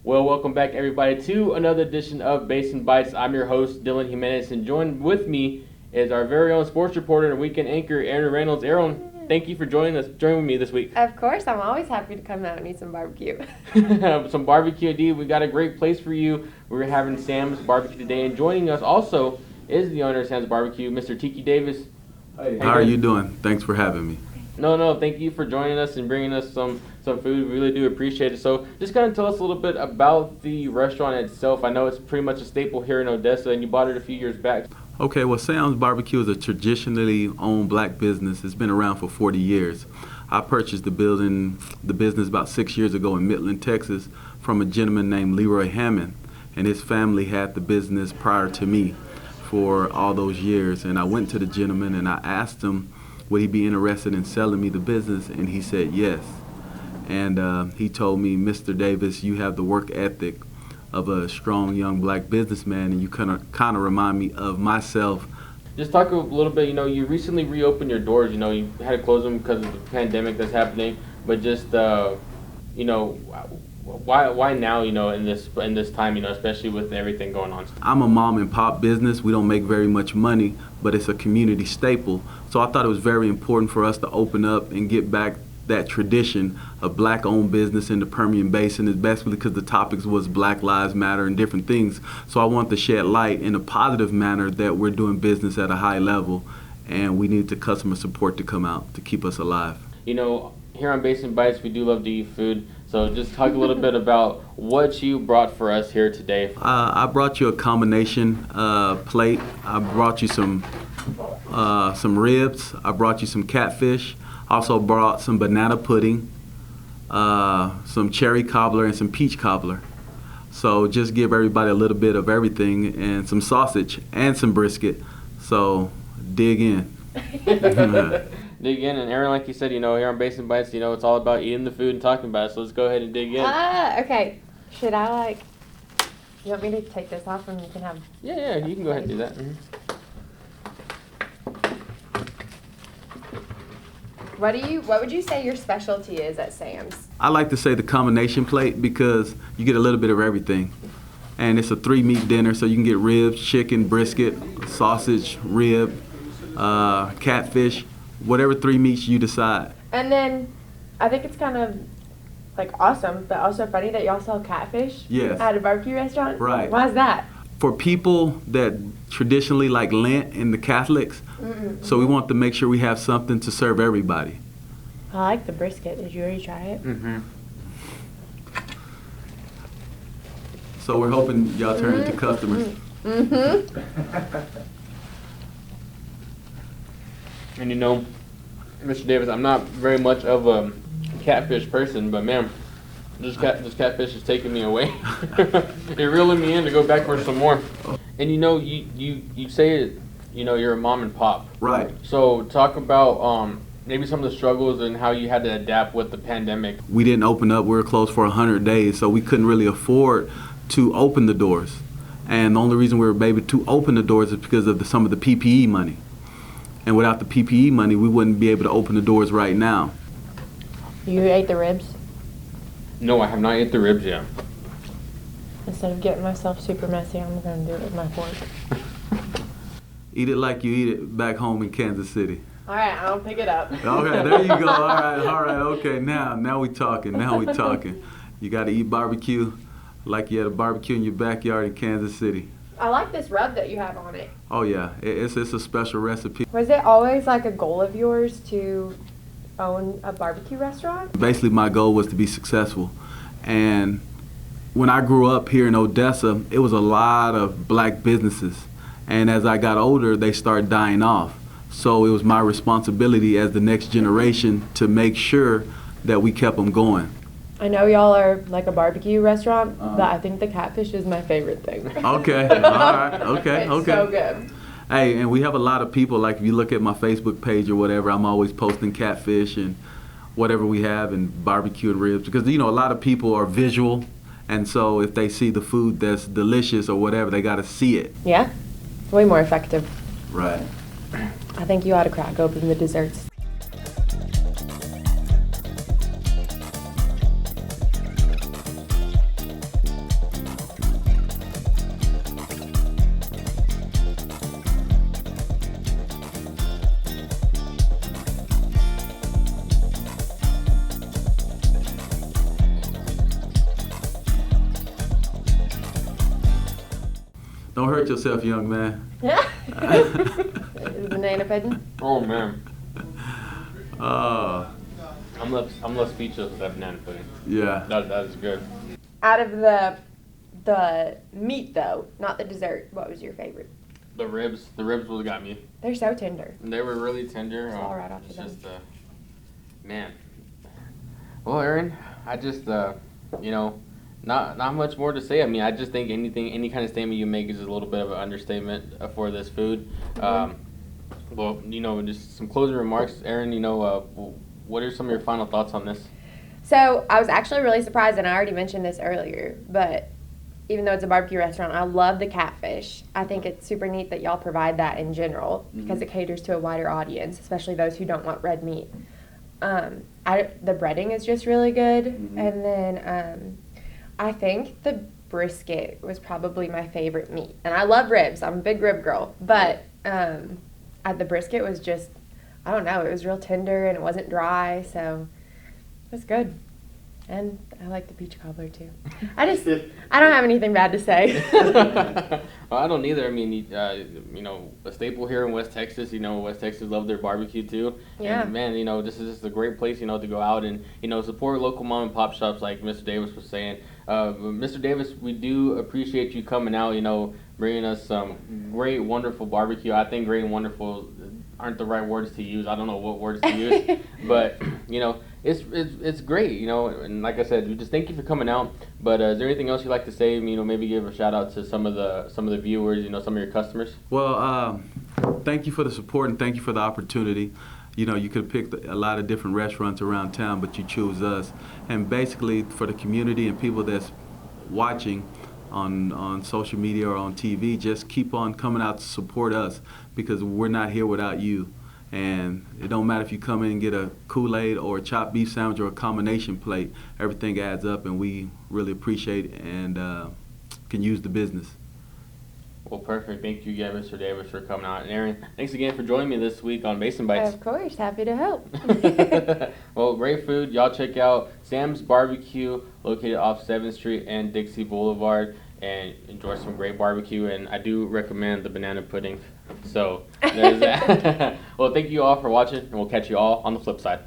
Well, welcome back, everybody, to another edition of Basin Bites. I'm your host, Dylan Jimenez, and joined with me is our very own sports reporter and weekend anchor, Aaron Reynolds. Aaron, thank you for joining me this week. Of course, I'm always happy to come out and eat some barbecue. Some barbecue indeed. We got a great place for you. We're having Sam's Barbecue today, and joining us also is the owner of Sam's Barbecue, Mr. Tiki Davis. Hey, how are you doing? Thanks for having me. No, thank you for joining us and bringing us some food. We really do appreciate it. So just kind of tell us a little bit about the restaurant itself. I know it's pretty much a staple here in Odessa, and you bought it a few years back. Okay, well, Sam's Barbecue is a traditionally owned black business. It's been around for 40 years. I purchased the business about 6 years ago in Midland, Texas, from a gentleman named Leroy Hammond, and his family had the business prior to me for all those years. And I went to the gentleman and I asked him, would he be interested in selling me the business? And he said yes. And he told me, Mr. Davis, you have the work ethic of a strong young black businessman, and you kind of remind me of myself. Just talk a little bit, you recently reopened your doors. You had to close them because of the pandemic that's happening, but just, why now, in this time, especially with everything going on? I'm a mom and pop business. We don't make very much money, but it's a community staple. So I thought it was very important for us to open up and get back that tradition of black-owned business in the Permian Basin, especially because the topics was Black Lives Matter and different things. So I want to shed light in a positive manner that we're doing business at a high level, and we need the customer support to come out to keep us alive. Here on Basin Bites, we do love to eat food. So just talk a little bit about what you brought for us here today. I brought you a combination plate. I brought you some ribs. I brought you some catfish. Also brought some banana pudding, some cherry cobbler, and some peach cobbler. So just give everybody a little bit of everything, and some sausage and some brisket. So dig in. Dig in, and Aaron, like you said, here on Basin Bites, it's all about eating the food and talking about it. So let's go ahead and dig in. Okay. Should I you want me to take this off and you can have? Yeah, you can go ahead and do that. Mm-hmm. What would you say your specialty is at Sam's? I like to say the combination plate because you get a little bit of everything. And it's a 3-meat dinner, so you can get ribs, chicken, brisket, sausage, rib, catfish, whatever 3 meats you decide. And then I think it's kind of awesome, but also funny that y'all sell catfish at a barbecue restaurant. Right. Why is that? For people that traditionally like Lent and the Catholics, so we want to make sure we have something to serve everybody. I like the brisket. Did you already try it? Mm-hmm. So we're hoping y'all turn into customers. Mm-hmm. And Mr. Davis, I'm not very much of a catfish person, but man, this catfish is taking me away. You're reeling me in to go back for some more. And you say it, you're a mom and pop. Right. So talk about maybe some of the struggles and how you had to adapt with the pandemic. We didn't open up. We were closed for 100 days, so we couldn't really afford to open the doors. And the only reason we were able to open the doors is because of some of the PPE money. And without the PPE money, we wouldn't be able to open the doors right now. You ate the ribs? No, I have not ate the ribs yet. Instead of getting myself super messy, I'm going to do it with my fork. Eat it like you eat it back home in Kansas City. All right, I'll pick it up. Okay, there you go. All right. Okay, now we talking. You got to eat barbecue like you had a barbecue in your backyard in Kansas City. I like this rub that you have on it. Oh yeah, it's a special recipe. Was it always a goal of yours to own a barbecue restaurant? Basically, my goal was to be successful. And when I grew up here in Odessa, it was a lot of black businesses. And as I got older, they started dying off. So it was my responsibility as the next generation to make sure that we kept them going. I know y'all are a barbecue restaurant, but I think the catfish is my favorite thing. Okay, all right, okay. It's so good. Hey, and we have a lot of people, if you look at my Facebook page or whatever, I'm always posting catfish and whatever we have and barbecue and ribs. Because, a lot of people are visual, and so if they see the food that's delicious or whatever, they got to see it. Yeah, way more effective. Right. I think you ought to crack open the desserts. Don't hurt yourself, young man. Banana pudding. Oh man. Uh, I'm left speechless with that banana pudding. yeah. That is good. Out of the meat though, not the dessert, what was your favorite? The ribs would got me. They're so tender. They were really tender. It's all right off it's the just man. Well, Aaron, I just not much more to say. I mean, I just think any kind of statement you make is a little bit of an understatement for this food. Well, just some closing remarks, Aaron. What are some of your final thoughts on this? So I was actually really surprised, and I already mentioned this earlier, but even though it's a barbecue restaurant, I love the catfish. I think it's super neat that y'all provide that in general because it caters to a wider audience, especially those who don't want red meat. The breading is just really good, and then I think the brisket was probably my favorite meat. And I love ribs. I'm a big rib girl, but the brisket was just, I don't know, it was real tender and it wasn't dry, so it was good. And I like the peach cobbler too. I don't have anything bad to say. Well, I don't either. I mean, a staple here in West Texas. West Texas love their barbecue too. Yeah. And man, this is just a great place, to go out and, support local mom and pop shops like Mr. Davis was saying. Mr. Davis, we do appreciate you coming out, bringing us some great, wonderful barbecue. I think great and wonderful aren't the right words to use. I don't know what words to use, but it's great, and like I said, we just thank you for coming out. But is there anything else you'd like to say? Maybe give a shout out to some of the viewers, some of your customers. Well, thank you for the support and thank you for the opportunity. You could have picked a lot of different restaurants around town, but you choose us. And basically, for the community and people that's watching on social media or on TV, just keep on coming out to support us because we're not here without you. And it don't matter if you come in and get a Kool-Aid or a chopped beef sandwich or a combination plate, everything adds up, and we really appreciate and can use the business. Well, perfect. Thank you again, Mr. Davis, for coming out. And Aaron, thanks again for joining me this week on Basin Bites. Of course, happy to help. Well, great food. Y'all check out Sam's Barbecue, located off 7th Street and Dixie Boulevard, and enjoy some great barbecue. And I do recommend the banana pudding. So there's that. Well, thank you all for watching, and we'll catch you all on the flip side.